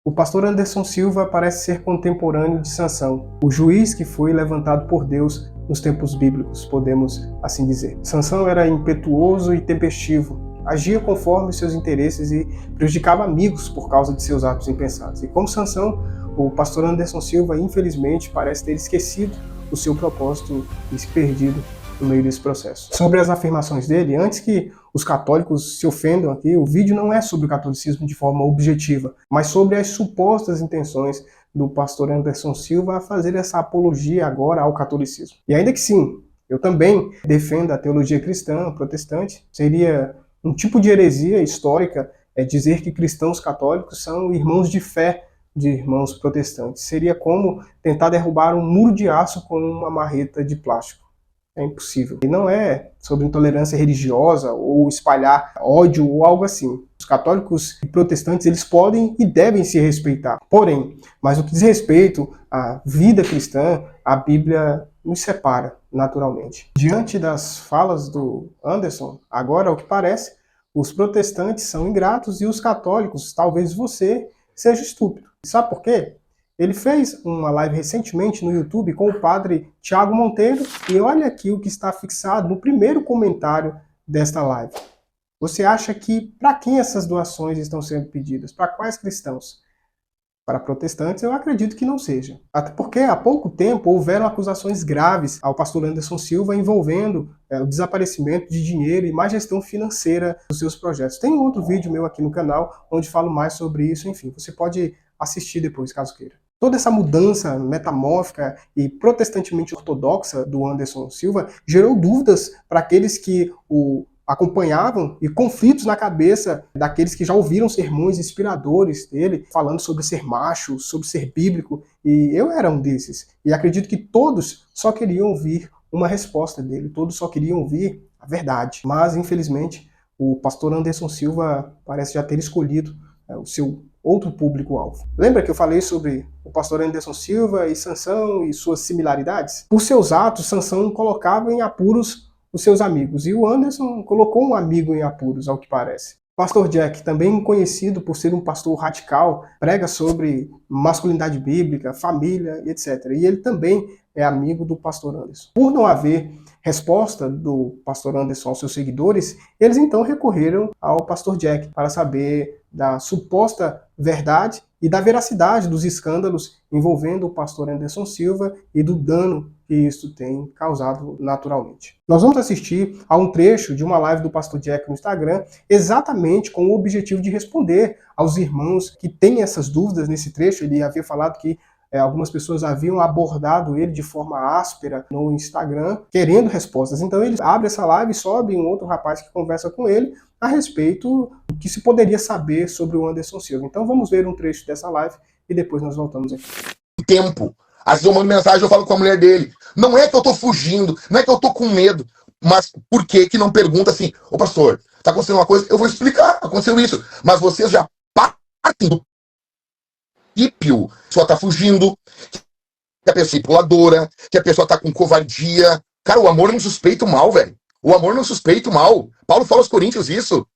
O pastor Anderson Silva parece ser contemporâneo de Sansão, o juiz que foi levantado por Deus nos tempos bíblicos, podemos assim dizer. Sansão era impetuoso e tempestivo, agia conforme seus interesses e prejudicava amigos por causa de seus atos impensados. E como Sansão, o pastor Anderson Silva, infelizmente, parece ter esquecido o seu propósito e se perdido no meio desse processo. Sobre as afirmações dele, antes que os católicos se ofendam aqui, o vídeo não é sobre o catolicismo de forma objetiva, mas sobre as supostas intenções do pastor Anderson Silva a fazer essa apologia agora ao catolicismo. E ainda que sim, eu também defendo a teologia cristã protestante, seria um tipo de heresia histórica dizer que cristãos católicos são irmãos de fé de irmãos protestantes. Seria como tentar derrubar um muro de aço com uma marreta de plástico. É impossível. E não é sobre intolerância religiosa ou espalhar ódio ou algo assim. Os católicos e protestantes, eles podem e devem se respeitar. Porém, mas no que diz respeito à vida cristã, a Bíblia nos separa naturalmente. Diante das falas do Anderson, agora, ao que parece, os protestantes são ingratos e os católicos, talvez você, seja estúpido. Sabe por quê? Ele fez uma live recentemente no YouTube com o padre Tiago Monteiro e olha aqui o que está fixado no primeiro comentário desta live. Você acha que para quem essas doações estão sendo pedidas? Para quais cristãos? Para protestantes, eu acredito que não seja. Até porque há pouco tempo houveram acusações graves ao pastor Anderson Silva envolvendo o desaparecimento de dinheiro e má gestão financeira dos seus projetos. Tem um outro vídeo meu aqui no canal onde falo mais sobre isso, enfim, você pode assistir depois, caso queira. Toda essa mudança metamórfica e protestantemente ortodoxa do Anderson Silva gerou dúvidas para aqueles que o acompanhavam e conflitos na cabeça daqueles que já ouviram sermões inspiradores dele, falando sobre ser macho, sobre ser bíblico, e eu era um desses. E acredito que todos só queriam ouvir uma resposta dele, todos só queriam ouvir a verdade. Mas, infelizmente, o pastor Anderson Silva parece já ter escolhido o seu outro público-alvo. Lembra que eu falei sobre o pastor Anderson Silva e Sansão e suas similaridades? Por seus atos, Sansão colocava em apuros os seus amigos, e o Anderson colocou um amigo em apuros, ao que parece. Pastor Jack, também conhecido por ser um pastor radical, prega sobre masculinidade bíblica, família, etc. E ele também é amigo do pastor Anderson. Por não haver resposta do pastor Anderson aos seus seguidores, eles então recorreram ao pastor Jack para saber da suposta verdade e da veracidade dos escândalos envolvendo o pastor Anderson Silva e do dano que isso tem causado naturalmente. Nós vamos assistir a um trecho de uma live do pastor Jack no Instagram, exatamente com o objetivo de responder aos irmãos que têm essas dúvidas nesse trecho. Ele havia falado que algumas pessoas haviam abordado ele de forma áspera no Instagram, querendo respostas. Então ele abre essa live e sobe um outro rapaz que conversa com ele a respeito do que se poderia saber sobre o Anderson Silva. Então vamos ver um trecho dessa live e depois nós voltamos aqui. Tempo. Às vezes eu mando mensagem, eu falo com a mulher dele. Não é que eu tô fugindo, não é que eu tô com medo, mas por que não pergunta assim, ô pastor, tá acontecendo uma coisa? Eu vou explicar, aconteceu isso. Mas vocês já partem do princípio, a pessoa tá fugindo, que a pessoa é puladora, que a pessoa tá com covardia. Cara, o amor não suspeita o mal, velho. O amor não suspeita o mal. Paulo fala aos Coríntios isso.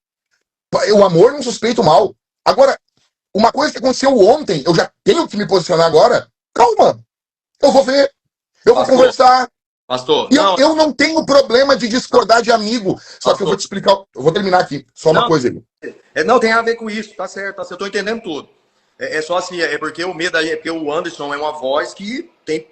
O amor não suspeita o mal. Agora, uma coisa que aconteceu ontem, eu já tenho que me posicionar agora. Calma. Eu vou ver. Eu vou conversar. Pastor, e eu não tenho problema de discordar de amigo. Só que eu vou te explicar. Eu vou terminar aqui. Só uma coisa aí. Não tem a ver com isso, tá certo. Eu tô entendendo tudo. É só assim, é porque o medo aí é porque o Anderson é uma voz que tem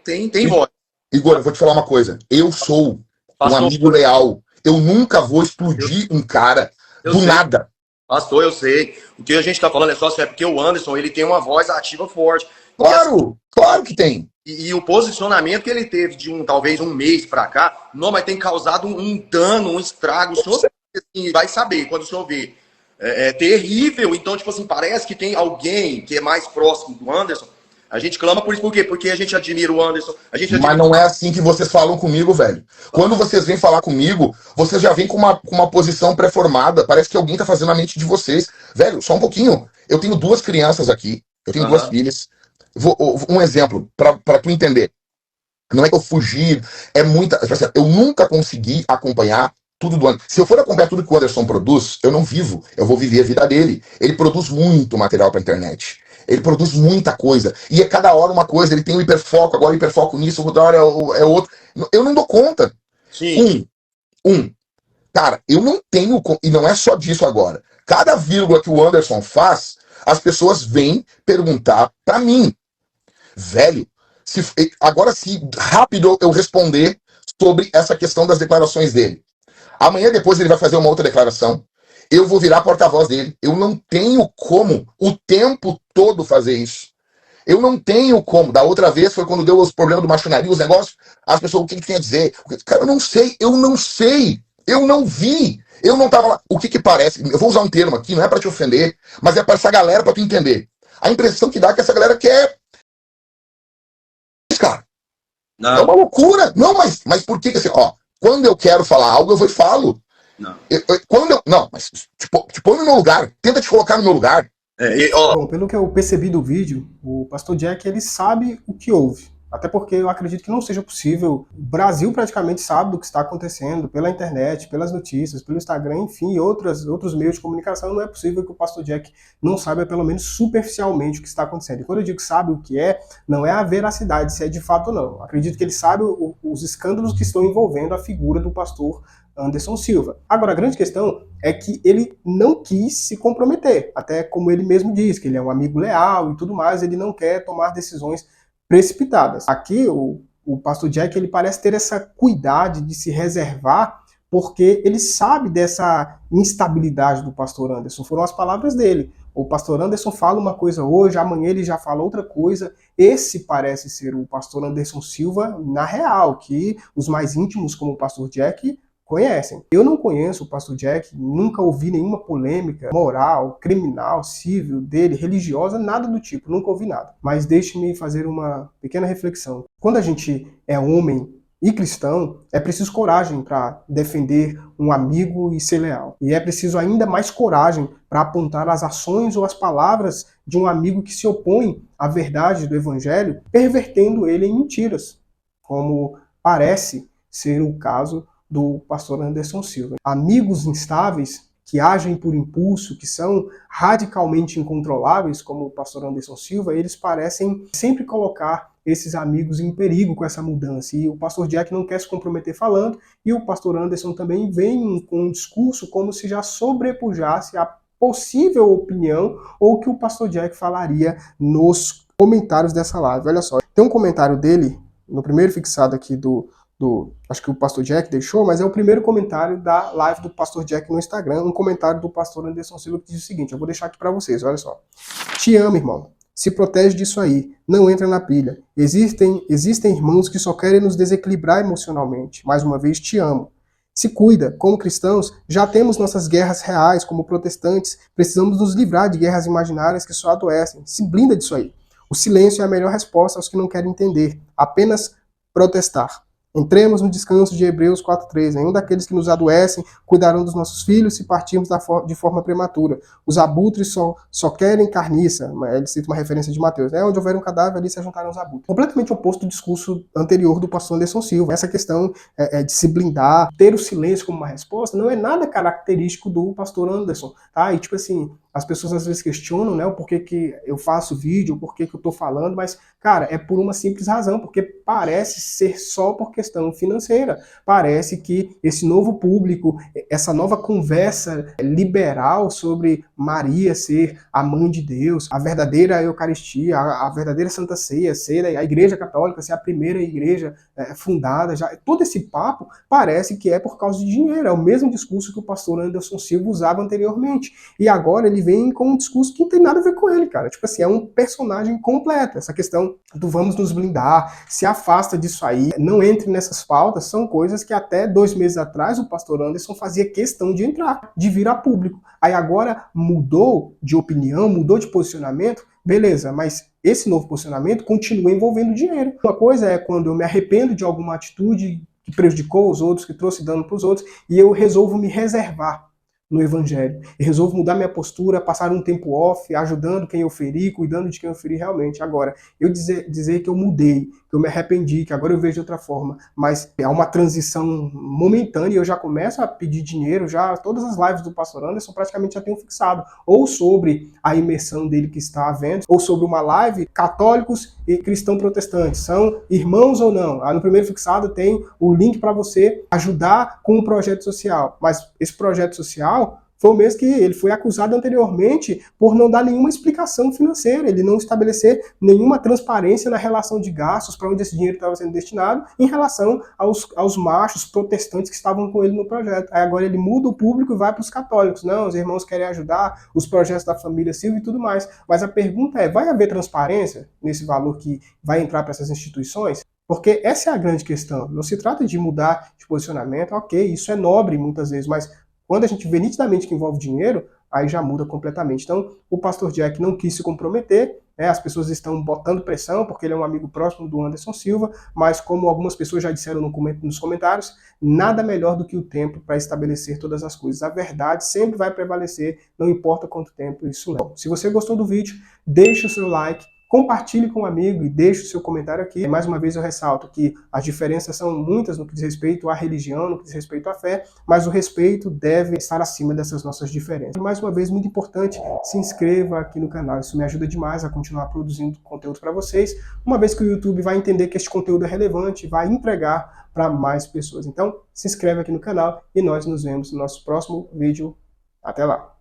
voz. Igor, eu vou te falar uma coisa. Eu sou um amigo leal. Eu nunca vou explodir um cara do nada. Pastor, eu sei. O que a gente tá falando é só assim, é porque o Anderson, ele tem uma voz ativa forte. Claro, claro que tem. E o posicionamento que ele teve de talvez um mês pra cá, não, mas tem causado um dano, um estrago. O senhor vai saber quando o senhor vê. É terrível. Então, tipo assim, parece que tem alguém que é mais próximo do Anderson. A gente clama por isso, por quê? Porque a gente admira o Anderson. Mas não é assim que vocês falam comigo, velho. Quando vocês vêm falar comigo, vocês já vêm com uma posição pré-formada. Parece que alguém tá fazendo a mente de vocês. Velho, só um pouquinho. Eu tenho 2 crianças aqui. Eu tenho 2 filhas. Um exemplo, pra tu entender. Não é que eu fugi, eu nunca consegui acompanhar tudo do Anderson. Se eu for acompanhar tudo que o Anderson produz, eu não vivo. Eu vou viver a vida dele. Ele produz muito material pra internet. Ele produz muita coisa. E é cada hora uma coisa. Ele tem o hiperfoco, agora o hiperfoco nisso, outra hora é outro. Eu não dou conta. Sim. Cara, eu não tenho. E não é só disso agora. Cada vírgula que o Anderson faz, as pessoas vêm perguntar pra mim. Velho, agora se rápido eu responder sobre essa questão das declarações dele. Amanhã depois ele vai fazer uma outra declaração. Eu vou virar porta-voz dele. Eu não tenho como o tempo todo fazer isso. Eu não tenho como. Da outra vez foi quando deu os problemas do machonaria, os negócios. As pessoas, o que tem a dizer? Cara, eu não sei. Eu não vi. Eu não tava lá. O que parece? Eu vou usar um termo aqui, não é pra te ofender, mas é pra essa galera, pra tu entender. A impressão que dá é que essa galera quer. Cara, Não. é uma loucura. Não, mas por que assim, ó, quando eu quero falar algo, eu vou e falo. Não. Não, mas te põe no meu lugar. Tenta te colocar no meu lugar. Bom, pelo que eu percebi do vídeo, o pastor Jack, ele sabe o que houve. Até porque eu acredito que não seja possível. O Brasil praticamente sabe do que está acontecendo pela internet, pelas notícias, pelo Instagram, enfim, e outros meios de comunicação. Não é possível que o pastor Jack não saiba, pelo menos superficialmente, o que está acontecendo. E quando eu digo que sabe o que é, não é a veracidade, se é de fato ou não. Eu acredito que ele sabe os escândalos que estão envolvendo a figura do pastor Anderson Silva. Agora, a grande questão é que ele não quis se comprometer. Até como ele mesmo diz, que ele é um amigo leal e tudo mais, ele não quer tomar decisões precipitadas. Aqui, o pastor Jack, ele parece ter essa cuidado de se reservar, porque ele sabe dessa instabilidade do pastor Anderson. Foram as palavras dele. O pastor Anderson fala uma coisa hoje, amanhã ele já fala outra coisa. Esse parece ser o pastor Anderson Silva na real, que os mais íntimos, como o pastor Jack, conhecem. Eu não conheço o pastor Jack, nunca ouvi nenhuma polêmica moral, criminal, civil dele, religiosa, nada do tipo, nunca ouvi nada. Mas deixe-me fazer uma pequena reflexão. Quando a gente é homem e cristão, é preciso coragem para defender um amigo e ser leal. E é preciso ainda mais coragem para apontar as ações ou as palavras de um amigo que se opõe à verdade do evangelho, pervertendo ele em mentiras, como parece ser o caso do pastor Anderson Silva. Amigos instáveis que agem por impulso, que são radicalmente incontroláveis, como o pastor Anderson Silva, eles parecem sempre colocar esses amigos em perigo com essa mudança. E o pastor Jack não quer se comprometer falando, e o pastor Anderson também vem com um discurso como se já sobrepujasse a possível opinião ou que o pastor Jack falaria nos comentários dessa live. Olha só, tem um comentário dele, no primeiro fixado aqui acho que o pastor Jack deixou, mas é o primeiro comentário da live do pastor Jack no Instagram, um comentário do pastor Anderson Silva que diz o seguinte, eu vou deixar aqui para vocês, olha só. Te amo, irmão. Se protege disso aí. Não entra na pilha. Existem irmãos que só querem nos desequilibrar emocionalmente. Mais uma vez, te amo. Se cuida. Como cristãos, já temos nossas guerras reais, como protestantes. Precisamos nos livrar de guerras imaginárias que só adoecem. Se blinda disso aí. O silêncio é a melhor resposta aos que não querem entender. Apenas protestar. Entremos no descanso de Hebreus 4:3. Nenhum daqueles que nos adoecem cuidarão dos nossos filhos se partirmos de forma prematura. Os abutres só querem carniça. Ele cita uma referência de Mateus. Onde houver um cadáver, ali se ajuntarão os abutres. Completamente oposto do discurso anterior do pastor Anderson Silva. Essa questão de se blindar, ter o silêncio como uma resposta, não é nada característico do pastor Anderson. Tá? E tipo assim, as pessoas às vezes questionam, né, o porquê que eu faço vídeo, o porquê que eu tô falando, mas, cara, é por uma simples razão, porque parece ser só por questão financeira. Parece que esse novo público, essa nova conversa liberal sobre Maria ser a mãe de Deus, a verdadeira Eucaristia, a verdadeira Santa Ceia, ser a Igreja Católica, ser a primeira igreja fundada, já todo esse papo parece que é por causa de dinheiro. É o mesmo discurso que o pastor Anderson Silva usava anteriormente. E agora ele vem com um discurso que não tem nada a ver com ele, cara. Tipo assim, é um personagem completo. Essa questão do vamos nos blindar, se afasta disso aí, não entre nessas pautas, são coisas que até 2 meses atrás o pastor Anderson fazia questão de entrar, de vir a público. Aí agora mudou de opinião, mudou de posicionamento, beleza, mas esse novo posicionamento continua envolvendo dinheiro. Uma coisa é quando eu me arrependo de alguma atitude que prejudicou os outros, que trouxe dano para os outros, e eu resolvo me reservar no Evangelho. E resolvo mudar minha postura, passar um tempo off, ajudando quem eu feri, cuidando de quem eu feri realmente. Agora, eu dizer que eu mudei, que eu me arrependi, que agora eu vejo de outra forma, mas há uma transição momentânea e eu já começo a pedir dinheiro, já todas as lives do Pastor Anderson praticamente já tenho fixado, ou sobre a imersão dele que está havendo, ou sobre uma live católicos e cristãos protestantes, são irmãos ou não? No primeiro fixado tem o link para você ajudar com um projeto social, mas esse projeto social foi o mesmo que ele foi acusado anteriormente por não dar nenhuma explicação financeira, ele não estabelecer nenhuma transparência na relação de gastos, para onde esse dinheiro estava sendo destinado, em relação aos machos protestantes que estavam com ele no projeto. Aí agora ele muda o público e vai para os católicos. Não, os irmãos querem ajudar os projetos da família Silva e tudo mais. Mas a pergunta é, vai haver transparência nesse valor que vai entrar para essas instituições? Porque essa é a grande questão. Não se trata de mudar de posicionamento, ok, isso é nobre muitas vezes, mas quando a gente vê nitidamente que envolve dinheiro, aí já muda completamente. Então, o pastor Jack não quis se comprometer, as pessoas estão botando pressão, porque ele é um amigo próximo do Anderson Silva, mas como algumas pessoas já disseram nos comentários, nada melhor do que o tempo para estabelecer todas as coisas. A verdade sempre vai prevalecer, não importa quanto tempo isso leva. Se você gostou do vídeo, deixe o seu like, compartilhe com um amigo e deixe o seu comentário aqui. Mais uma vez eu ressalto que as diferenças são muitas no que diz respeito à religião, no que diz respeito à fé, mas o respeito deve estar acima dessas nossas diferenças. E mais uma vez, muito importante, se inscreva aqui no canal. Isso me ajuda demais a continuar produzindo conteúdo para vocês, uma vez que o YouTube vai entender que este conteúdo é relevante e vai entregar para mais pessoas. Então, se inscreve aqui no canal e nós nos vemos no nosso próximo vídeo. Até lá!